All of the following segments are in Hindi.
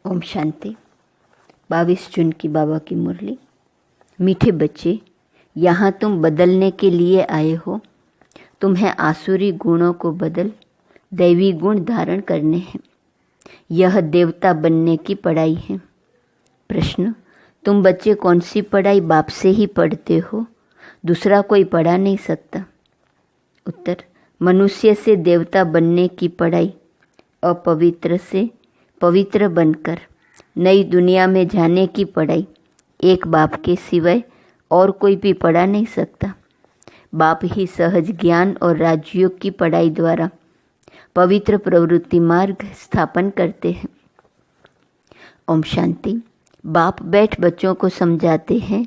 ओम शांति। 22 जून की बाबा की मुरली। मीठे बच्चे, यहाँ तुम बदलने के लिए आए हो। तुम्हें आसुरी गुणों को बदल दैवी गुण धारण करने हैं। यह देवता बनने की पढ़ाई है। प्रश्न: तुम बच्चे कौन सी पढ़ाई बाप से ही पढ़ते हो? दूसरा कोई पढ़ा नहीं सकता। उत्तर: मनुष्य से देवता बनने की पढ़ाई, अपवित्र से पवित्र बनकर नई दुनिया में जाने की पढ़ाई एक बाप के सिवाय और कोई भी पढ़ा नहीं सकता। बाप ही सहज ज्ञान और राजयोग की पढ़ाई द्वारा पवित्र प्रवृत्ति मार्ग स्थापन करते हैं। ओम शांति। बाप बैठ बच्चों को समझाते हैं,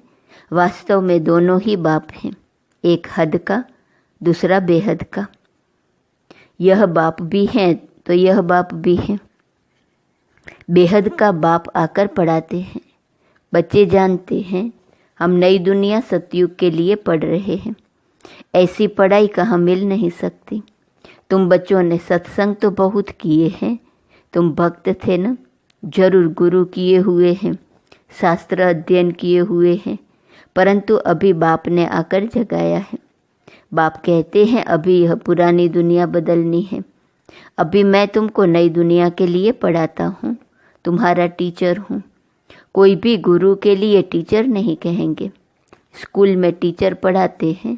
वास्तव में दोनों ही बाप हैं, एक हद का, दूसरा बेहद का। यह बाप भी है तो यह बाप भी है। बेहद का बाप आकर पढ़ाते हैं। बच्चे जानते हैं हम नई दुनिया सतयुग के लिए पढ़ रहे हैं। ऐसी पढ़ाई कहाँ मिल नहीं सकती। तुम बच्चों ने सत्संग तो बहुत किए हैं, तुम भक्त थे ना, जरूर गुरु किए हुए हैं, शास्त्र अध्ययन किए हुए हैं, परंतु अभी बाप ने आकर जगाया है। बाप कहते हैं अभी यह पुरानी दुनिया बदलनी है। अभी मैं तुमको नई दुनिया के लिए पढ़ाता हूँ, तुम्हारा टीचर हूँ। कोई भी गुरु के लिए टीचर नहीं कहेंगे। स्कूल में टीचर पढ़ाते हैं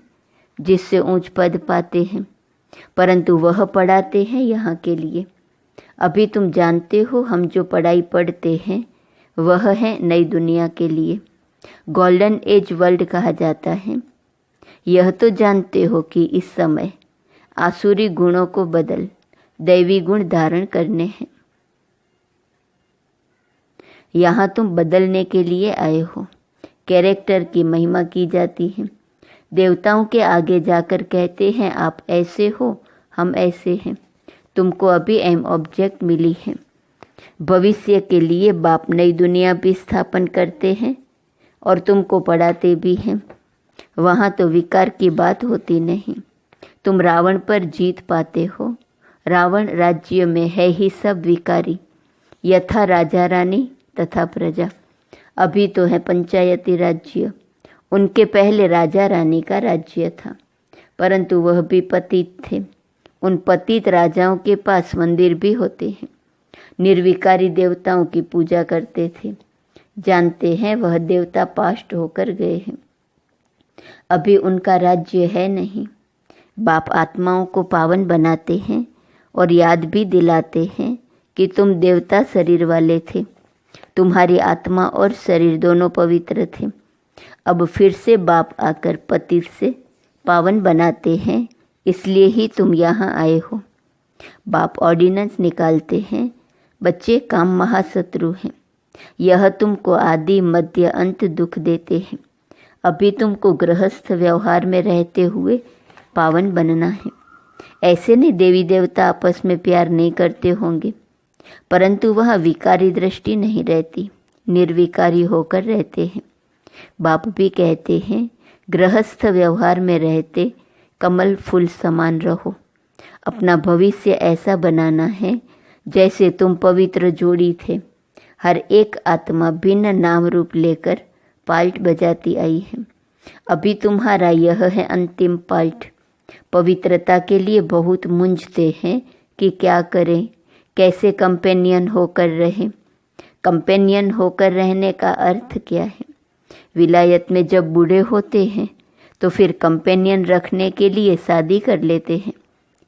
जिससे ऊंच पद पाते हैं, परंतु वह पढ़ाते हैं यहाँ के लिए। अभी तुम जानते हो हम जो पढ़ाई पढ़ते हैं वह है नई दुनिया के लिए। गोल्डन एज वर्ल्ड कहा जाता है। यह तो जानते हो कि इस समय आसुरी गुणों को बदल दैवी गुण धारण करने हैं। यहाँ तुम बदलने के लिए आए हो। कैरेक्टर की महिमा की जाती है। देवताओं के आगे जाकर कहते हैं आप ऐसे हो, हम ऐसे हैं। तुमको अभी एम ऑब्जेक्ट मिली है। भविष्य के लिए बाप नई दुनिया भी स्थापन करते हैं और तुमको पढ़ाते भी हैं। वहाँ तो विकार की बात होती नहीं। तुम रावण पर जीत पाते हो। रावण राज्य में है ही सब विकारी, यथा राजा रानी तथा प्रजा। अभी तो है पंचायती राज्य। उनके पहले राजा रानी का राज्य था, परंतु वह भी पतित थे। उन पतित राजाओं के पास मंदिर भी होते हैं। निर्विकारी देवताओं की पूजा करते थे। जानते हैं वह देवता पास्ट होकर गए हैं। अभी उनका राज्य है नहीं। बाप आत्माओं को पावन बनाते हैं और याद भी दिलाते हैं कि तुम देवता शरीर वाले थे। तुम्हारी आत्मा और शरीर दोनों पवित्र थे। अब फिर से बाप आकर पतित से पावन बनाते हैं, इसलिए ही तुम यहाँ आए हो। बाप ऑर्डिनेंस निकालते हैं, बच्चे काम महाशत्रु हैं। यह तुमको आदि मध्य अंत दुख देते हैं। अभी तुमको गृहस्थ व्यवहार में रहते हुए पावन बनना है। ऐसे नहीं देवी देवता आपस में प्यार नहीं करते होंगे, परंतु वह विकारी दृष्टि नहीं रहती, निर्विकारी होकर रहते हैं। बाप भी कहते हैं गृहस्थ व्यवहार में रहते कमल फूल समान रहो। अपना भविष्य ऐसा बनाना है जैसे तुम पवित्र जोड़ी थे। हर एक आत्मा भिन्न नाम रूप लेकर पाल्ट बजाती आई है। अभी तुम्हारा यह है अंतिम पाल्ट। पवित्रता के लिए बहुत मूंझते हैं कि क्या करें, कैसे कंपेनियन होकर रहें। कंपेनियन होकर रहने का अर्थ क्या है? विलायत में जब बूढ़े होते हैं तो फिर कंपेनियन रखने के लिए शादी कर लेते हैं,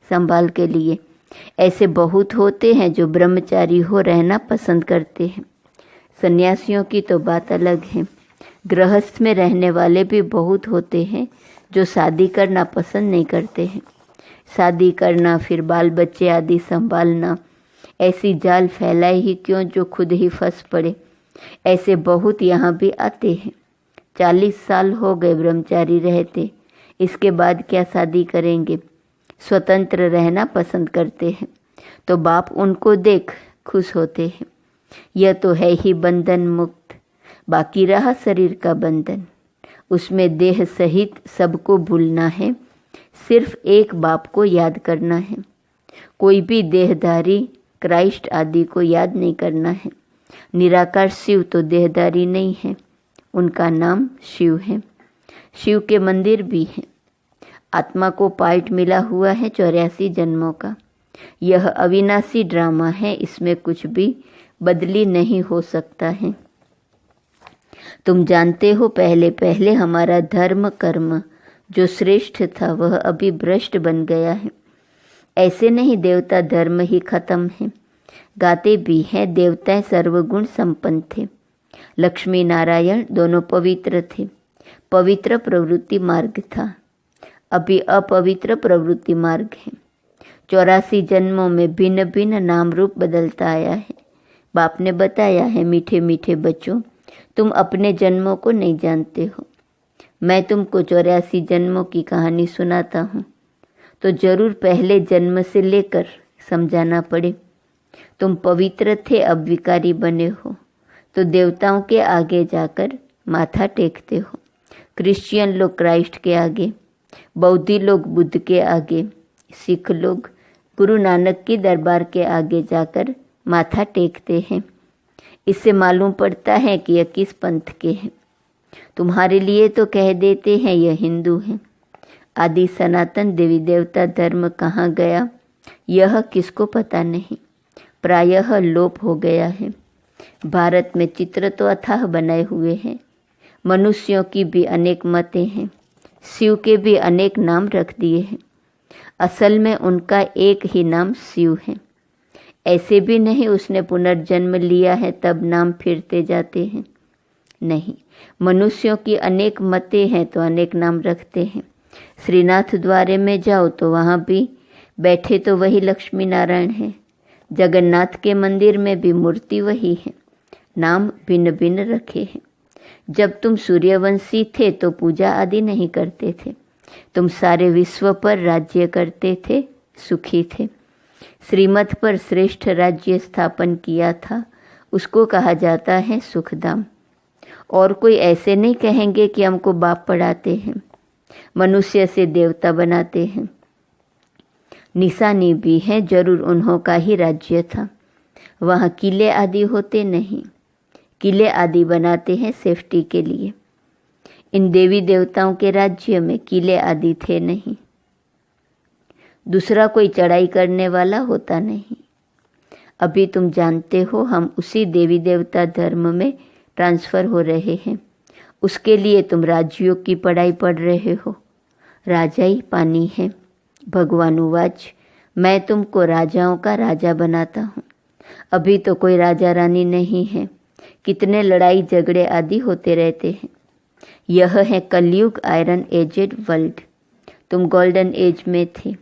संभाल के लिए। ऐसे बहुत होते हैं जो ब्रह्मचारी हो रहना पसंद करते हैं। सन्यासियों की तो बात अलग है। गृहस्थ में रहने वाले भी बहुत होते हैं जो शादी करना पसंद नहीं करते हैं। शादी करना, फिर बाल बच्चे आदि संभालना, ऐसी जाल फैलाए ही क्यों जो खुद ही फंस पड़े। ऐसे बहुत यहाँ भी आते हैं। 40 साल हो गए ब्रह्मचारी रहते, इसके बाद क्या शादी करेंगे। स्वतंत्र रहना पसंद करते हैं, तो बाप उनको देख खुश होते हैं। यह तो है ही बंधन मुक्त। बाकी रहा शरीर का बंधन, उसमें देह सहित सबको भूलना है। सिर्फ एक बाप को याद करना है। कोई भी देहधारी क्राइस्ट आदि को याद नहीं करना है। निराकार शिव तो देहधारी नहीं है, उनका नाम शिव है। शिव के मंदिर भी हैं। आत्मा को पार्ट मिला हुआ है 84 जन्मों का। यह अविनाशी ड्रामा है, इसमें कुछ भी बदली नहीं हो सकता है। तुम जानते हो पहले पहले हमारा धर्म कर्म जो श्रेष्ठ था वह अभी भ्रष्ट बन गया है। ऐसे नहीं देवता धर्म ही खत्म है, गाते भी हैं देवताएं सर्वगुण संपन्न थे। लक्ष्मी नारायण दोनों पवित्र थे। पवित्र प्रवृत्ति मार्ग था, अभी अपवित्र प्रवृत्ति मार्ग है। 84 जन्मों में भिन्न भिन्न नाम रूप बदलता आया है। बाप ने बताया है, मीठे मीठे बच्चों, तुम अपने जन्मों को नहीं जानते हो। मैं तुमको 84 जन्मों की कहानी सुनाता हूँ तो जरूर पहले जन्म से लेकर समझाना पड़े। तुम पवित्र थे, अब विकारी बने हो तो देवताओं के आगे जाकर माथा टेकते हो। क्रिश्चियन लोग क्राइस्ट के आगे, बौद्धि लोग बुद्ध के आगे, सिख लोग गुरु नानक की दरबार के आगे जाकर माथा टेकते हैं। इससे मालूम पड़ता है कि यह किस पंथ के हैं। तुम्हारे लिए तो कह देते हैं यह हिंदू हैं। आदि सनातन देवी देवता धर्म कहाँ गया यह किसको पता नहीं, प्रायः लोप हो गया है। भारत में चित्र तो अथाह बनाए हुए हैं। मनुष्यों की भी अनेक मतें हैं, शिव के भी अनेक नाम रख दिए हैं। असल में उनका एक ही नाम शिव है। ऐसे भी नहीं उसने पुनर्जन्म लिया है तब नाम फिरते जाते हैं। नहीं, मनुष्यों की अनेक मतें हैं तो अनेक नाम रखते हैं। श्रीनाथ द्वारे में जाओ तो वहाँ भी बैठे तो वही लक्ष्मी नारायण हैं। जगन्नाथ के मंदिर में भी मूर्ति वही है, नाम भिन्न भिन्न रखे हैं। जब तुम सूर्यवंशी थे तो पूजा आदि नहीं करते थे। तुम सारे विश्व पर राज्य करते थे, सुखी थे। श्रीमत पर श्रेष्ठ राज्य स्थापन किया था, उसको कहा जाता है सुखधाम। और कोई ऐसे नहीं कहेंगे कि हमको बाप पढ़ाते हैं, मनुष्य से देवता बनाते हैं। निशानी भी है, जरूर उन्हों का ही राज्य था। वहाँ किले आदि होते नहीं, किले आदि बनाते हैं सेफ्टी के लिए। इन देवी देवताओं के राज्य में किले आदि थे नहीं। दूसरा कोई चढ़ाई करने वाला होता नहीं। अभी तुम जानते हो हम उसी देवी देवता धर्म में ट्रांसफ़र हो रहे हैं। उसके लिए तुम राजयोग की पढ़ाई पढ़ रहे हो। राजा ही पानी है। भगवान उवाच, मैं तुमको राजाओं का राजा बनाता हूँ। अभी तो कोई राजा रानी नहीं है, कितने लड़ाई झगड़े आदि होते रहते हैं। यह है कलयुग आयरन एजेड वर्ल्ड। तुम गोल्डन एज में थे,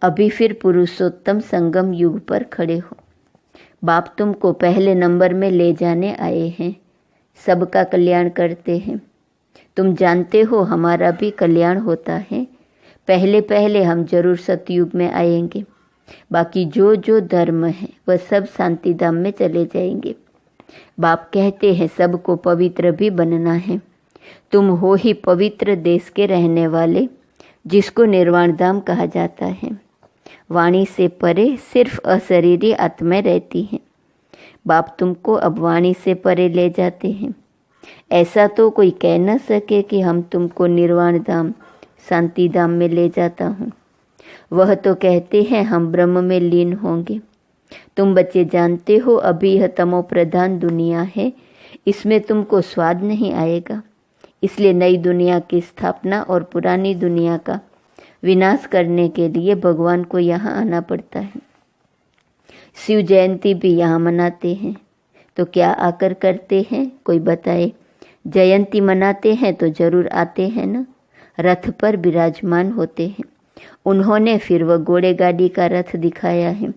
अभी फिर पुरुषोत्तम संगम युग पर खड़े हो। बाप तुमको पहले नंबर में ले जाने आए हैं, सबका कल्याण करते हैं। तुम जानते हो हमारा भी कल्याण होता है। पहले पहले हम जरूर सतयुग में आएंगे, बाकी जो जो धर्म है वह सब शांति धाम में चले जाएंगे। बाप कहते हैं सबको पवित्र भी बनना है। तुम हो ही पवित्र देश के रहने वाले, जिसको निर्वाण धाम कहा जाता है। वाणी से परे सिर्फ अशरीरी आत्माएं रहती हैं। बाप तुमको अब वाणी से परे ले जाते हैं। ऐसा तो कोई कह न सके कि हम तुमको निर्वाण धाम शांति धाम में ले जाता हूँ। वह तो कहते हैं हम ब्रह्म में लीन होंगे। तुम बच्चे जानते हो अभी यह तमो प्रधान दुनिया है, इसमें तुमको स्वाद नहीं आएगा। इसलिए नई दुनिया की स्थापना और पुरानी दुनिया का विनाश करने के लिए भगवान को यहाँ आना पड़ता है। शिव जयंती भी यहाँ मनाते हैं, तो क्या आकर करते हैं कोई बताए। जयंती मनाते हैं तो जरूर आते हैं ना, रथ पर विराजमान होते हैं। उन्होंने फिर वह घोड़े गाड़ी का रथ दिखाया है।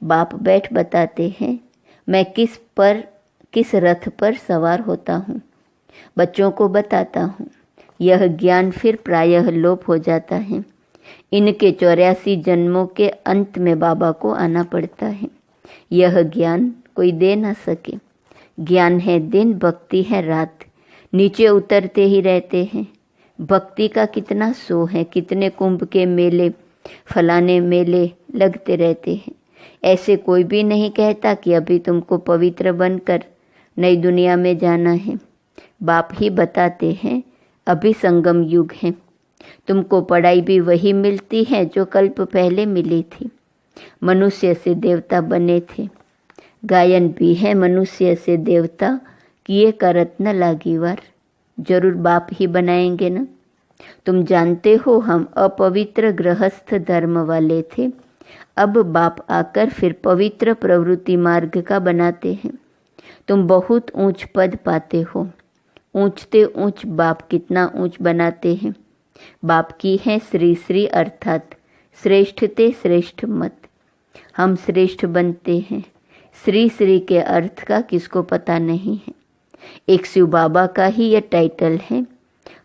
बाप बैठ बताते हैं मैं किस रथ पर सवार होता हूँ। बच्चों को बताता हूँ। यह ज्ञान फिर प्रायः लोप हो जाता है। इनके 84 जन्मों के अंत में बाबा को आना पड़ता है। यह ज्ञान कोई दे ना सके। ज्ञान है दिन, भक्ति है रात, नीचे उतरते ही रहते हैं। भक्ति का कितना शो है, कितने कुंभ के मेले फलाने मेले लगते रहते हैं। ऐसे कोई भी नहीं कहता कि अभी तुमको पवित्र बनकर नई दुनिया में जाना है। बाप ही बताते हैं अभी संगम युग है। तुमको पढ़ाई भी वही मिलती है जो कल्प पहले मिली थी। मनुष्य से देवता बने थे। गायन भी है मनुष्य से देवता, किए करत न लागी वार। जरूर बाप ही बनाएंगे ना। तुम जानते हो हम अपवित्र गृहस्थ धर्म वाले थे। अब बाप आकर फिर पवित्र प्रवृत्ति मार्ग का बनाते हैं। तुम बहुत ऊंच पद पाते हो। ऊंचते ऊंच बाप कितना ऊंच बनाते हैं। बाप की है श्री श्री अर्थात श्रेष्ठते श्रेष्ठ मत। हम श्रेष्ठ बनते हैं। श्री श्री के अर्थ का किसको पता नहीं है। एक शिव बाबा का ही यह टाइटल है,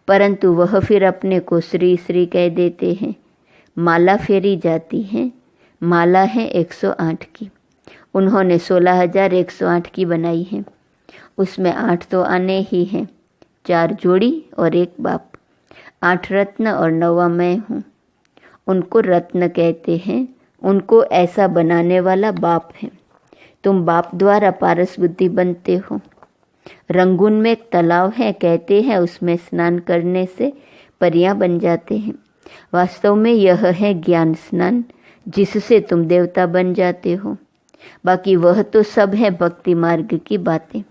परंतु वह फिर अपने को श्री श्री कह देते हैं। माला फेरी जाती है। माला है 108 की। उन्होंने 16,108 की बनाई है। उसमें 8 तो आने ही हैं, 4 जोड़ी और 1 बाप। 8 रत्न और 9वां मैं हूँ। उनको रत्न कहते हैं। उनको ऐसा बनाने वाला बाप है। तुम बाप द्वारा पारस बुद्धि बनते हो। रंगून में एक तालाब है, कहते हैं उसमें स्नान करने से परियां बन जाते हैं। वास्तव में यह है ज्ञान स्नान, जिससे तुम देवता बन जाते हो। बाकी वह तो सब है भक्ति मार्ग की बातें।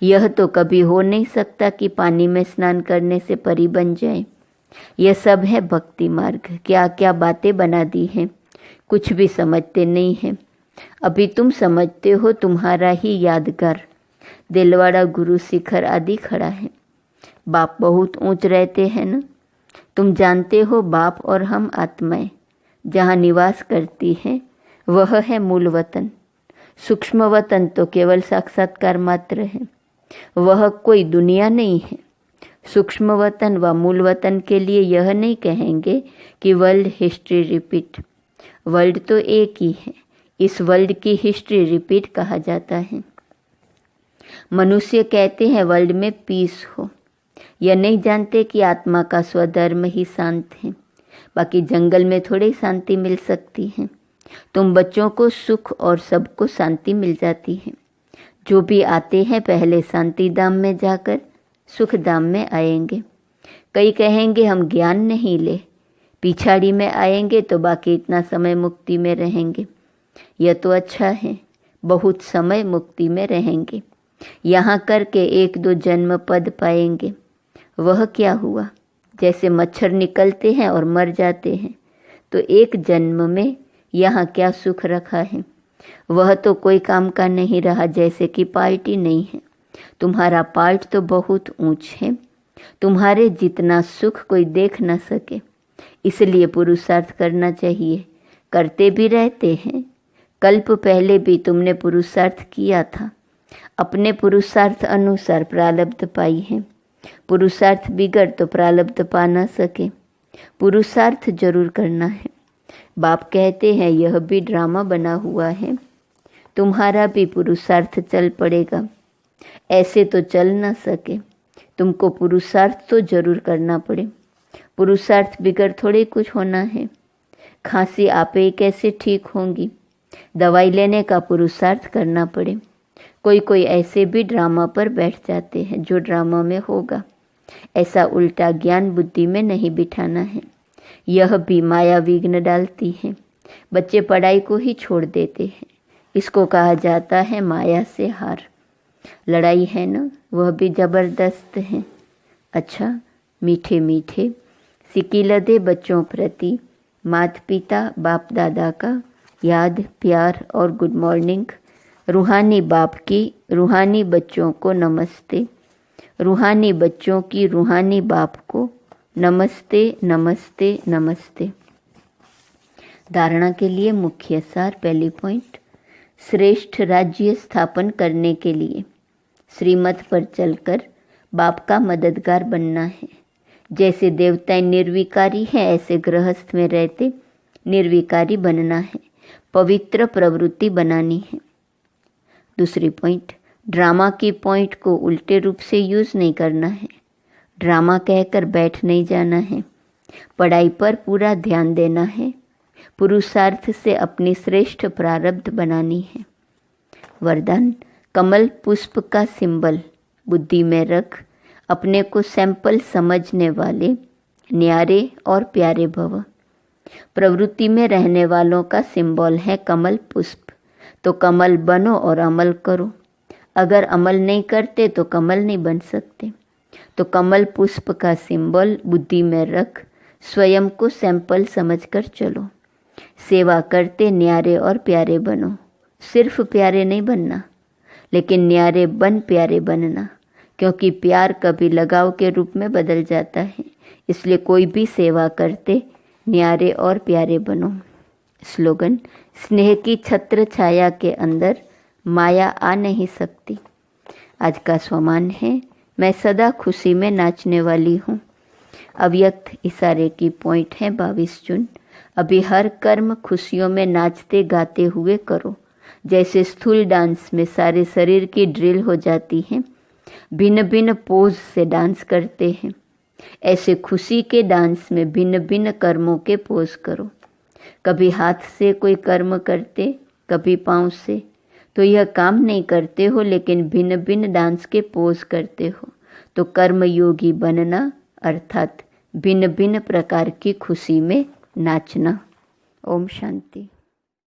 यह तो कभी हो नहीं सकता कि पानी में स्नान करने से परी बन जाए। यह सब है भक्ति मार्ग। क्या क्या बातें बना दी हैं, कुछ भी समझते नहीं हैं। अभी तुम समझते हो तुम्हारा ही यादगार दिलवाड़ा गुरु शिखर आदि खड़ा है। बाप बहुत ऊंच रहते हैं ना। तुम जानते हो बाप और हम आत्माएं जहाँ निवास करती हैं वह है मूल वतन। सूक्ष्म वतन तो केवल साक्षात्कार मात्र है, वह कोई दुनिया नहीं है। सूक्ष्म वतन व मूल वतन के लिए यह नहीं कहेंगे कि वर्ल्ड हिस्ट्री रिपीट। वर्ल्ड तो एक ही है, इस वर्ल्ड की हिस्ट्री रिपीट कहा जाता है। मनुष्य कहते हैं वर्ल्ड में पीस हो। यह नहीं जानते कि आत्मा का स्वधर्म ही शांत है। बाकी जंगल में थोड़ी शांति मिल सकती है। तुम बच्चों को सुख और सबको शांति मिल जाती है। जो भी आते हैं पहले शांति धाम में जाकर सुख धाम में आएंगे। कई कहेंगे हम ज्ञान नहीं ले, पिछाड़ी में आएंगे तो बाकी इतना समय मुक्ति में रहेंगे। यह तो अच्छा है, बहुत समय मुक्ति में रहेंगे। यहाँ करके 1-2 जन्म पद पाएंगे। वह क्या हुआ, जैसे मच्छर निकलते हैं और मर जाते हैं, तो एक जन्म में यहाँ क्या सुख रखा है। वह तो कोई काम का नहीं रहा, जैसे कि पार्टी नहीं है। तुम्हारा पार्ट तो बहुत ऊंच है, तुम्हारे जितना सुख कोई देख न सके। इसलिए पुरुषार्थ करना चाहिए। करते भी रहते हैं। कल्प पहले भी तुमने पुरुषार्थ किया था। अपने पुरुषार्थ अनुसार प्रारब्ध पाई है। पुरुषार्थ बिगड़ तो प्रारब्ध पा न सके। पुरुषार्थ जरूर करना है। बाप कहते हैं यह भी ड्रामा बना हुआ है, तुम्हारा भी पुरुषार्थ चल पड़ेगा। ऐसे तो चल न सके, तुमको पुरुषार्थ तो जरूर करना पड़े। पुरुषार्थ बिगड़ थोड़े कुछ होना है। खांसी आपे ही कैसे ठीक होंगी, दवाई लेने का पुरुषार्थ करना पड़े। कोई कोई ऐसे भी ड्रामा पर बैठ जाते हैं, जो ड्रामा में होगा। ऐसा उल्टा ज्ञान बुद्धि में नहीं बिठाना है। यह भी माया विघ्न डालती है। बच्चे पढ़ाई को ही छोड़ देते हैं। इसको कहा जाता है माया से हार। लड़ाई है ना, वह भी जबरदस्त है। अच्छा, मीठे मीठे सिकिलदे बच्चों प्रति माता पिता बाप दादा का याद प्यार और गुड मॉर्निंग। रूहानी बाप की रूहानी बच्चों को नमस्ते। रूहानी बच्चों की रूहानी बाप को नमस्ते नमस्ते नमस्ते। धारणा के लिए मुख्य सार। पहली पॉइंट, श्रेष्ठ राज्य स्थापन करने के लिए श्रीमत पर चलकर बाप का मददगार बनना है। जैसे देवताएं निर्विकारी हैं, ऐसे गृहस्थ में रहते निर्विकारी बनना है। पवित्र प्रवृत्ति बनानी है। दूसरी पॉइंट, ड्रामा की पॉइंट को उल्टे रूप से यूज नहीं करना है। ड्रामा कहकर बैठ नहीं जाना है। पढ़ाई पर पूरा ध्यान देना है। पुरुषार्थ से अपनी श्रेष्ठ प्रारब्ध बनानी है। वरदान, कमल पुष्प का सिंबल बुद्धि में रख, अपने को सैंपल समझने वाले न्यारे और प्यारे भव। प्रवृत्ति में रहने वालों का सिंबल है कमल पुष्प, तो कमल बनो और अमल करो। अगर अमल नहीं करते तो कमल नहीं बन सकते। तो कमल पुष्प का सिंबल बुद्धि में रख, स्वयं को सैंपल समझकर चलो। सेवा करते न्यारे और प्यारे बनो। सिर्फ प्यारे नहीं बनना, लेकिन न्यारे बन प्यारे बनना, क्योंकि प्यार कभी लगाव के रूप में बदल जाता है। इसलिए कोई भी सेवा करते न्यारे और प्यारे बनो। स्लोगन, स्नेह की छत्र छाया के अंदर माया आ नहीं सकती। आज का स्वमान है, मैं सदा खुशी में नाचने वाली हूँ। अव्यक्त इशारे की पॉइंट है 22 जून। अभी हर कर्म खुशियों में नाचते गाते हुए करो। जैसे स्थूल डांस में सारे शरीर की ड्रिल हो जाती है, भिन्न भिन्न पोज से डांस करते हैं, ऐसे खुशी के डांस में भिन्न भिन्न कर्मों के पोज करो। कभी हाथ से कोई कर्म करते, कभी पाँव से, तो यह काम नहीं करते हो, लेकिन भिन्न भिन्न डांस के पोज करते हो। तो कर्म योगी बनना अर्थात भिन्न भिन्न प्रकार की खुशी में नाचना। ओम शांति।